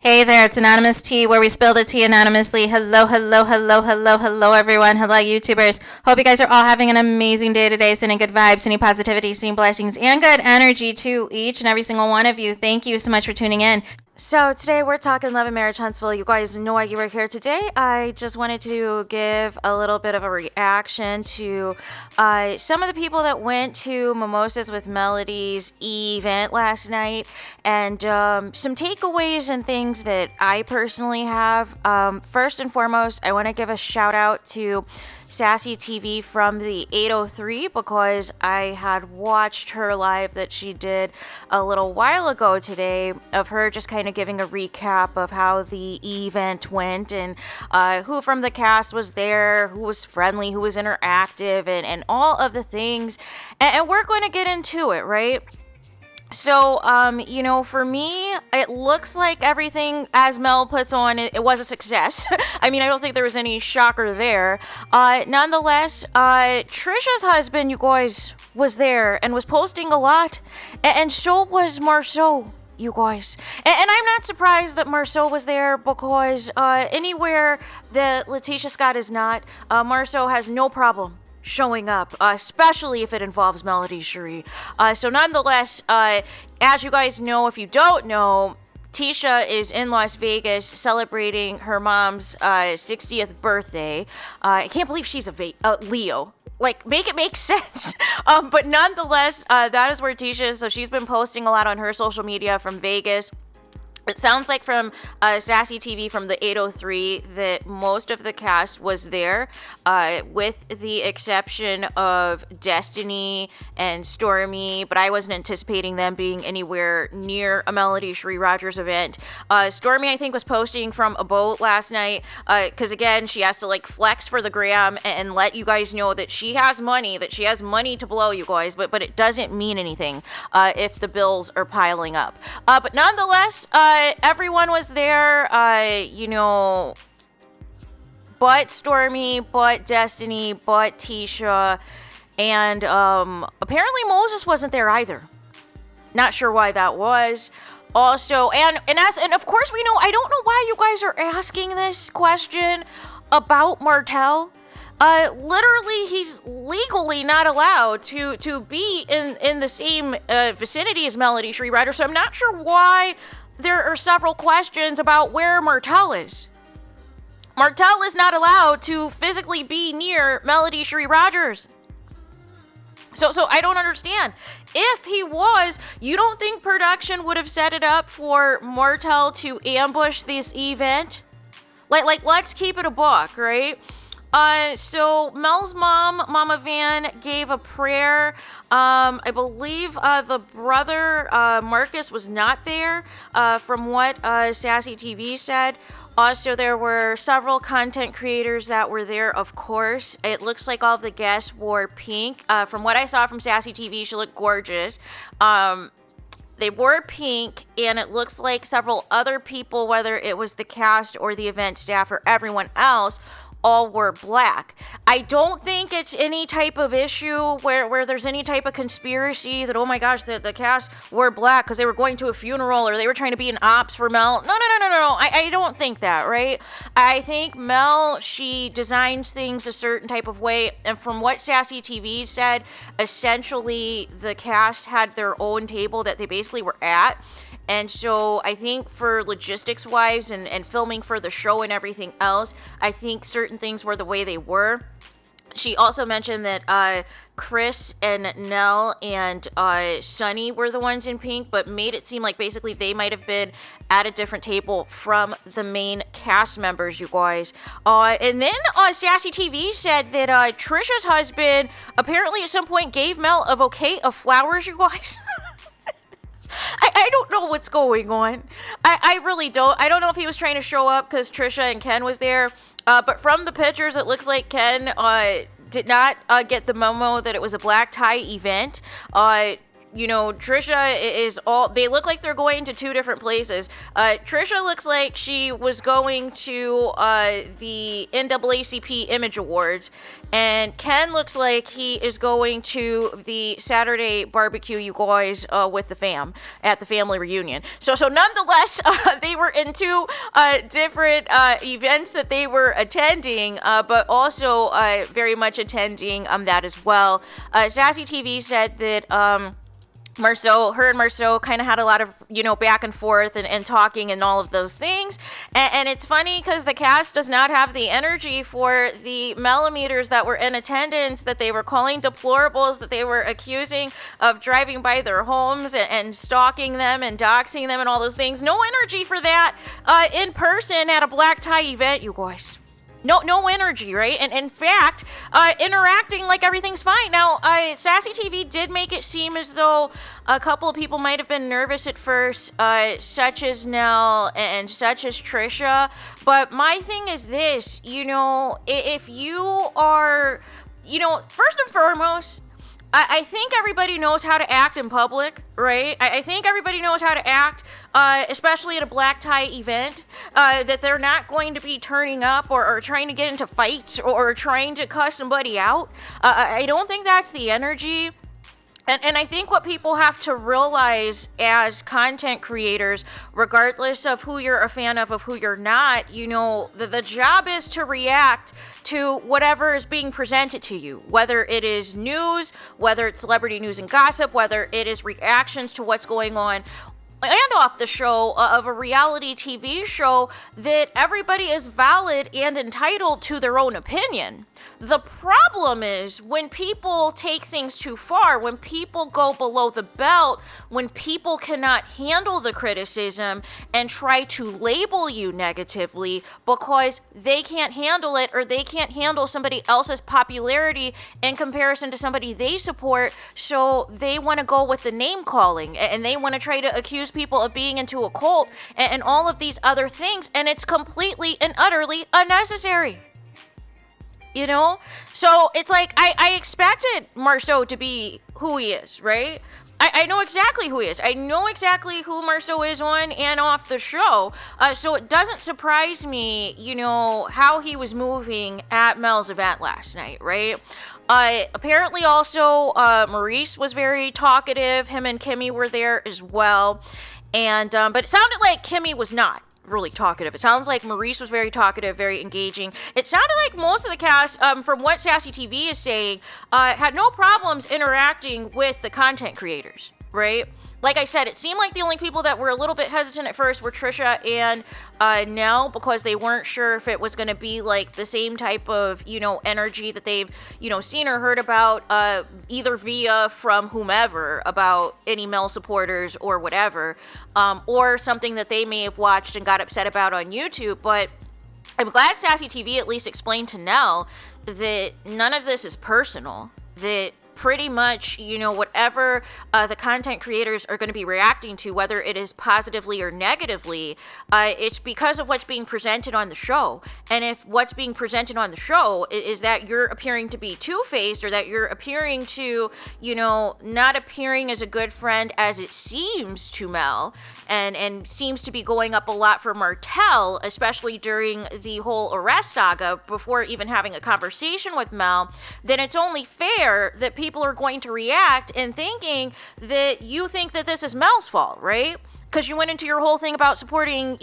Hey there, it's Anonymous Tea, where we spill the tea anonymously. Hello, hello, hello, hello, hello, everyone. Hello, YouTubers. Hope you guys are all having an amazing day today, sending good vibes, sending positivity, sending blessings, and good energy to each and every single one of you. Thank you so much for tuning in. So today we're talking love and marriage, Huntsville. You guys know why you were here today. I just wanted to give a little bit of a reaction to some of the people that went to Mimosas with Melody's event last night, and some takeaways and things that I personally have. First and foremost, I want to give a shout out to Sassy TV from the 803 because I had watched her live that she did a little while ago today of her just kind of giving a recap of how the event went and who from the cast was there, who was friendly, who was interactive, and all of the things. And we're going to get into it, right? So, for me, it looks like everything as Mel puts on, it was a success. I mean, I don't think there was any shocker there. Nonetheless, Trisha's husband, you guys, was there and was posting a lot. And so was Marceau, you guys. And I'm not surprised that Marceau was there because anywhere that Letitia Scott is not, Marceau has no problem showing up, especially if it involves Melody Cherie. So nonetheless, as you guys know, if you don't know, Tisha is in Las Vegas celebrating her mom's 60th birthday. I can't believe she's a Leo. Like, make it make sense. But nonetheless, that is where Tisha is. So she's been posting a lot on her social media from Vegas. It sounds like from Sassy TV from the 803 that most of the cast was there, with the exception of Destiny and Stormy, but I wasn't anticipating them being anywhere near a Melody Cherie Rogers event. Stormy, I think, was posting from a boat last night, because again, she has to like flex for the gram and let you guys know that she has money to blow, you guys, but it doesn't mean anything if the bills are piling up. But nonetheless, everyone was there, but Stormy, but Destiny, but Tisha, and apparently Moses wasn't there either. Not sure why that was. Also, and of course we know, I don't know why you guys are asking this question about Martell. Literally, he's legally not allowed to be in the same vicinity as Melody Cherie Rogers, so I'm not sure why there are several questions about where Martell is. Martell is not allowed to physically be near Melody Cherie Rogers. So I don't understand. If he was, you don't think production would have set it up for Martell to ambush this event? Like let's keep it a buck, right? So Mel's mom, Mama Van, gave a prayer. I believe the brother, Marcus, was not there, from what Sassy TV said. Also, there were several content creators that were there, of course. It looks like all of the guests wore pink. From what I saw from Sassy TV, she looked gorgeous. They wore pink, and it looks like several other people, whether it was the cast or the event staff or everyone else, all were black. I don't think it's any type of issue where there's any type of conspiracy that, oh my gosh, the cast were black because they were going to a funeral or they were trying to be an ops for Mel. No. I don't think that, right? I think Mel, she designs things a certain type of way, and from what Sassy TV said, essentially the cast had their own table that they basically were at. And so I think for logistics-wise and filming for the show and everything else, I think certain things were the way they were. She also mentioned that Chris and Nell and Sunny were the ones in pink, but made it seem like basically they might have been at a different table from the main cast members, you guys. And then Sassy TV said that Trisha's husband apparently at some point gave Mel a bouquet of flowers, you guys. I don't know what's going on. I really don't. I don't know if he was trying to show up because Trisha and Ken was there. But from the pictures, it looks like Ken did not get the memo that it was a black tie event. Trisha is all, they look like they're going to two different places. Trisha looks like she was going to the NAACP Image Awards, and Ken looks like he is going to the Saturday barbecue, you guys, with the fam at the family reunion. So nonetheless, they were in two different events that they were attending, but also very much attending that as well. Sassy TV said that her and Marceau kind of had a lot of, back and forth and talking and all of those things. And it's funny because the cast does not have the energy for the MELOMETERS that were in attendance, that they were calling deplorables, that they were accusing of driving by their homes and stalking them and doxing them and all those things. No energy for that in person at a black tie event, you guys. No energy, right? And in fact, interacting like everything's fine. Now, Sassy TV did make it seem as though a couple of people might have been nervous at first, such as Nell and such as Trisha. But my thing is this, if you are, first and foremost, I think everybody knows how to act in public, right? I think everybody knows how to act, especially at a black tie event, that they're not going to be turning up or trying to get into fights or trying to cuss somebody out. I don't think that's the energy. And I think what people have to realize as content creators, regardless of who you're a fan of who you're not, the job is to react to whatever is being presented to you, whether it is news, whether it's celebrity news and gossip, whether it is reactions to what's going on and off the show of a reality TV show, that everybody is valid and entitled to their own opinion. The problem is when people take things too far, when people go below the belt, when people cannot handle the criticism and try to label you negatively because they can't handle it, or they can't handle somebody else's popularity in comparison to somebody they support, so they want to go with the name calling and they want to try to accuse people of being into a cult and all of these other things, and it's completely and utterly unnecessary. So it's like, I expected Marceau to be who he is, right? I know exactly who he is. I know exactly who Marceau is on and off the show. So it doesn't surprise me, how he was moving at Mel's event last night, right? Apparently also, Maurice was very talkative. Him and Kimmy were there as well. And, but it sounded like Kimmy was not really talkative. It sounds like Maurice was very talkative, very engaging. It sounded like most of the cast, from what Sassy TV is saying, had no problems interacting with the content creators, right? Like I said, it seemed like the only people that were a little bit hesitant at first were Trisha and Nell, because they weren't sure if it was going to be like the same type of, energy that they've, seen or heard about, either via from whomever, about any Mel supporters or whatever, or something that they may have watched and got upset about on YouTube. But I'm glad Sassy TV at least explained to Nell that none of this is personal, that pretty much, whatever the content creators are going to be reacting to, whether it is positively or negatively, it's because of what's being presented on the show. And if what's being presented on the show is that you're appearing to be two-faced, or that you're appearing to, not appearing as a good friend as it seems to Mel, and seems to be going up a lot for Martell, especially during the whole arrest saga, before even having a conversation with Mel, then it's only fair that people are going to react and thinking that you think that this is Mel's fault, right? Because you went into your whole thing about supporting,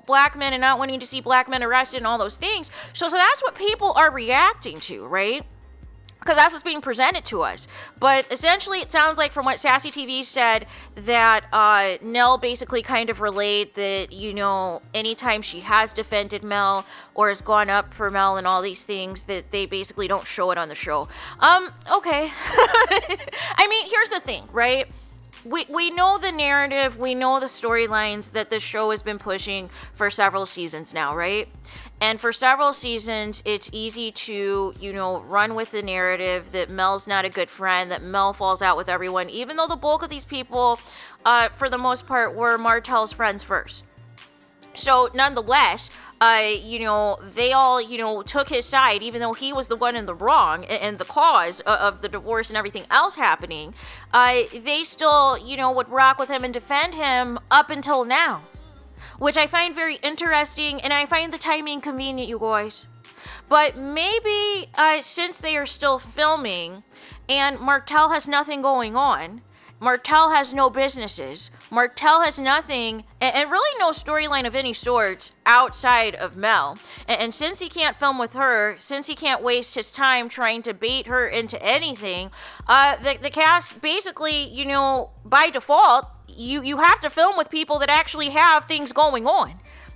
black men and not wanting to see black men arrested and all those things. So that's what people are reacting to, right? Because that's what's being presented to us. But essentially, it sounds like from what Sassy TV said, that Nell basically kind of relayed that, anytime she has defended Mel or has gone up for Mel and all these things, that they basically don't show it on the show. Okay. I mean, here's the thing, right? We know the narrative, we know the storylines that the show has been pushing for several seasons now, right? And for several seasons, it's easy to, run with the narrative that Mel's not a good friend, that Mel falls out with everyone, even though the bulk of these people, for the most part, were Martell's friends first. So nonetheless, they all, took his side, even though he was the one in the wrong and the cause of the divorce and everything else happening. They still, would rock with him and defend him up until now, which I find very interesting, and I find the timing convenient, you guys. But maybe since they are still filming and Martell has nothing going on, Martell has no businesses, Martell has nothing, and really no storyline of any sorts outside of Mel. And since he can't film with her, since he can't waste his time trying to bait her into anything, the cast basically, by default, you have to film with people that actually have things going on.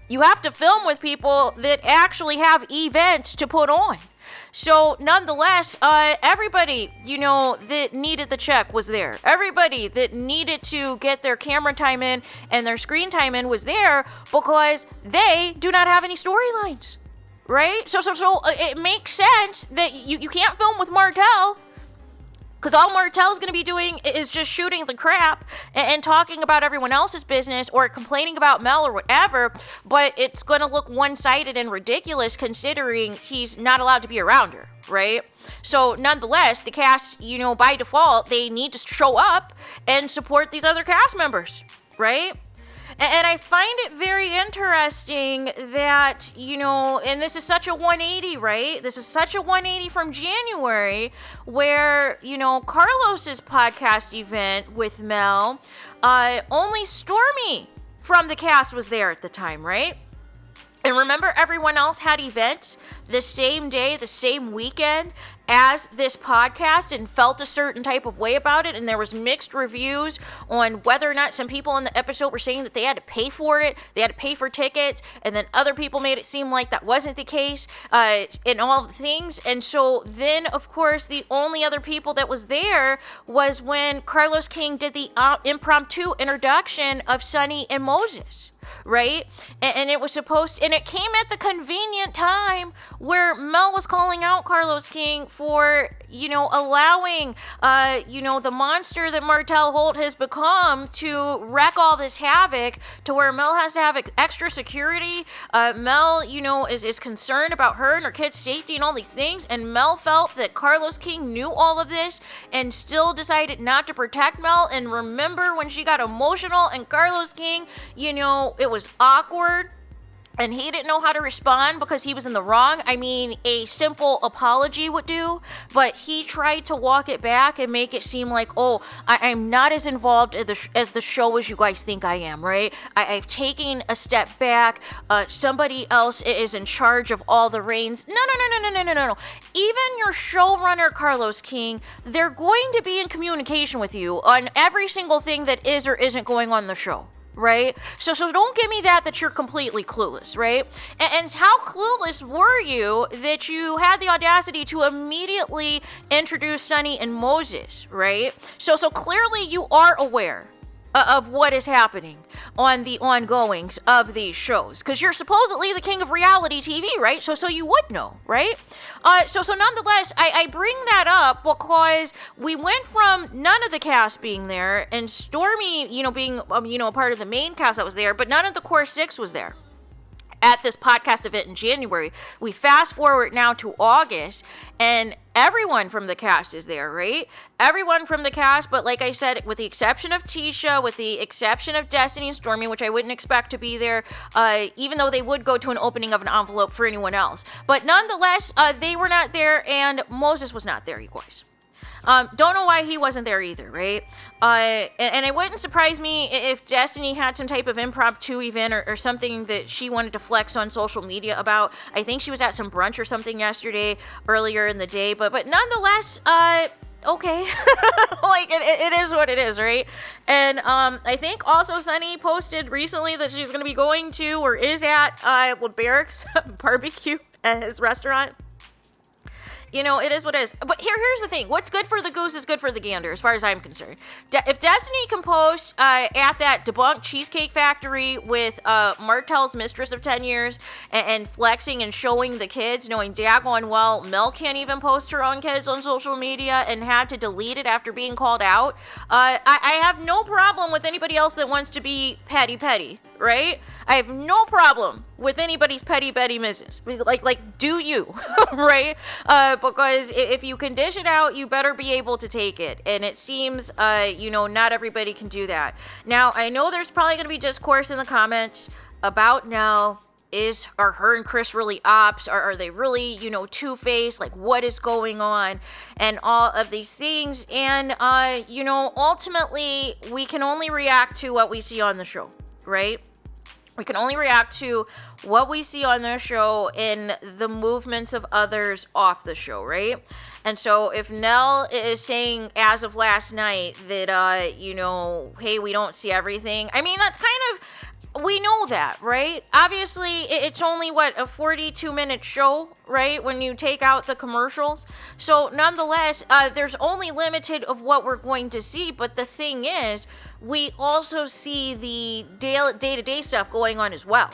You have to film with people that actually have events to put on. So nonetheless, everybody, that needed the check was there. Everybody that needed to get their camera time in and their screen time in was there because they do not have any storylines, right? So it makes sense that you can't film with Martell, because all Martell's going to be doing is just shooting the crap and talking about everyone else's business or complaining about Mel or whatever, but it's going to look one-sided and ridiculous considering he's not allowed to be around her, right? So nonetheless, the cast, by default, they need to show up and support these other cast members, right? And I find it very interesting that, and this is such a 180, right? This is such a 180 from January where, Carlos's podcast event with Mel, only Stormy from the cast was there at the time, right? And remember, everyone else had events the same day, the same weekend as this podcast and felt a certain type of way about it. And there was mixed reviews on whether or not some people in the episode were saying that they had to pay for it. They had to pay for tickets. And then other people made it seem like that wasn't the case and all the things. And so then, of course, the only other people that was there was when Carlos King did the impromptu introduction of Sonny and Moses. Right? And it was and it came at the convenient time where Mel was calling out Carlos King for, allowing, the monster that Martell Holt has become to wreak all this havoc to where Mel has to have extra security. Mel, is concerned about her and her kids' safety and all these things. And Mel felt that Carlos King knew all of this and still decided not to protect Mel. And remember when she got emotional and Carlos King, it was awkward and he didn't know how to respond because he was in the wrong. I mean, a simple apology would do, but he tried to walk it back and make it seem like, I'm not as involved as the show as you guys think I am, right? I've taken a step back. Somebody else is in charge of all the reins. No. Even your showrunner, Carlos King, they're going to be in communication with you on every single thing that is or isn't going on in the show. Right? So don't give me that you're completely clueless, right? And how clueless were you that you had the audacity to immediately introduce Sonny and Moses, right? So clearly you are aware of what is happening on the ongoings of these shows, because you're supposedly the king of reality TV, right? So you would know, right? So nonetheless, I bring that up because we went from none of the cast being there and Stormy, being a part of the main cast that was there, but none of the core six was there at this podcast event in January. We fast forward now to August and everyone from the cast is there, right? Everyone from the cast, but like I said, with the exception of Tisha, with the exception of Destiny and Stormy, which I wouldn't expect to be there, even though they would go to an opening of an envelope for anyone else. But nonetheless, they were not there and Moses was not there, you guys. Don't know why he wasn't there either, right? And it wouldn't surprise me if Destiny had some type of impromptu event or something that she wanted to flex on social media about. I think she was at some brunch or something earlier in the day, but nonetheless, okay. Like, it is what it is, right? And I think also Sonny posted recently that she's going to be going to or is at Barrack's barbecue at his restaurant. It is what it is. But here's the thing. What's good for the goose is good for the gander, as far as I'm concerned. If Destiny can post at that debunked Cheesecake Factory with Martell's mistress of 10 years and flexing and showing the kids, knowing daggone well Mel can't even post her own kids on social media and had to delete it after being called out, I have no problem with anybody else that wants to be petty, right? I have no problem with anybody's petty Betty business. Like, do you, right? Because if you can dish it out, you better be able to take it. And it seems, not everybody can do that. Now, I know there's probably going to be discourse in the comments about Nell. Are her and Chris really ops? Are they really, two-faced? Like, what is going on? And all of these things. And, ultimately, we can only react to what we see on the show, right? We can only react to what we see on the show and the movements of others off the show, right? And so if Nell is saying as of last night that, hey, we don't see everything, I mean, that's kind of... We know that, right? Obviously, it's only, a 42-minute show, right? When you take out the commercials. So, nonetheless, there's only limited of what we're going to see. But the thing is, we also see the day-to-day stuff going on as well.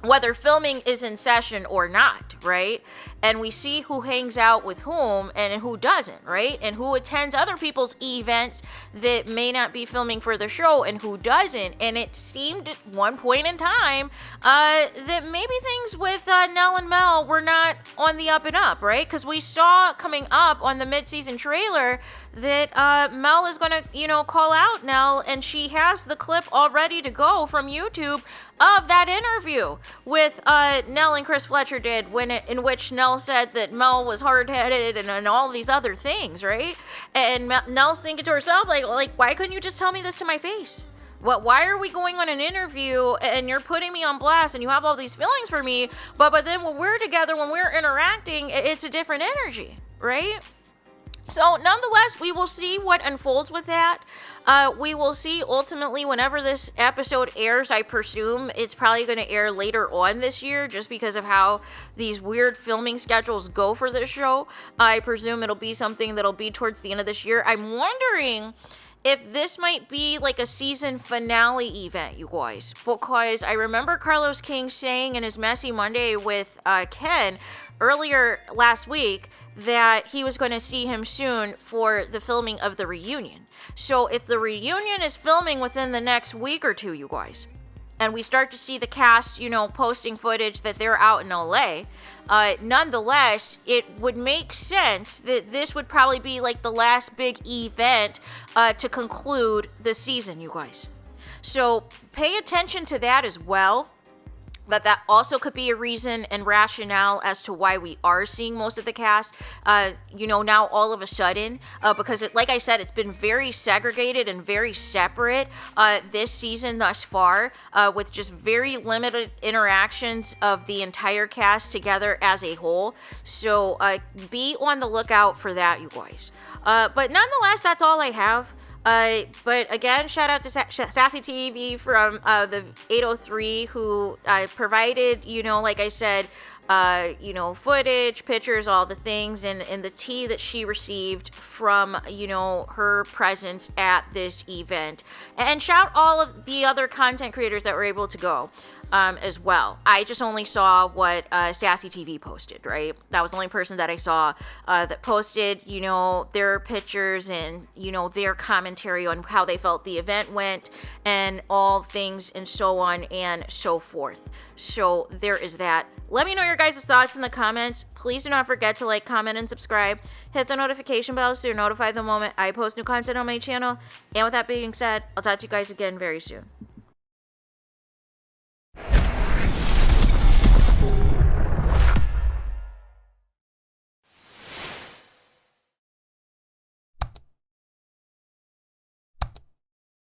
Whether filming is in session or not, right? And we see who hangs out with whom and who doesn't, right? And who attends other people's events that may not be filming for the show and who doesn't. And it seemed at one point in time that maybe things with Nell and Mel were not on the up and up, right? Because we saw coming up on the mid-season trailer that Mel is going to, call out Nell, and she has the clip all ready to go from YouTube of that interview with Nell and Chris Fletcher did, in which Nell said that Mel was hard-headed and all these other things, right? And Nell's thinking to herself, like, why couldn't you just tell me this to my face? Why are we going on an interview and you're putting me on blast and you have all these feelings for me, but then when we're together, when we're interacting, it's a different energy, right? So, nonetheless, we will see what unfolds with that. We will see ultimately whenever this episode airs. I presume it's probably going to air later on this year just because of how these weird filming schedules go for this show. I presume it'll be something that'll be towards the end of this year. I'm wondering if this might be like a season finale event, you guys. Because I remember Carlos King saying in his Messy Monday with Ken earlier last week that he was going to see him soon for the filming of the reunion. So if the reunion is filming within the next week or two, you guys, and we start to see the cast, posting footage that they're out in LA, nonetheless, it would make sense that this would probably be like the last big event to conclude the season, you guys. So pay attention to that as well. That also could be a reason and rationale as to why we are seeing most of the cast, now all of a sudden, because like I said, it's been very segregated and very separate this season thus far, with just very limited interactions of the entire cast together as a whole. So be on the lookout for that, you guys. But nonetheless, that's all I have. But again, shout out to Sassy TV from the 803 who provided, like I said, footage, pictures, all the things, and the tea that she received from, her presence at this event. And shout all of the other content creators that were able to go. As well. I just only saw what Sassy TV posted, right? That was the only person that I saw that posted, their pictures and, their commentary on how they felt the event went and all things and so on and so forth. So there is that. Let me know your guys' thoughts in the comments. Please do not forget to like, comment, and subscribe. Hit the notification bell so you're notified the moment I post new content on my channel. And with that being said, I'll talk to you guys again very soon.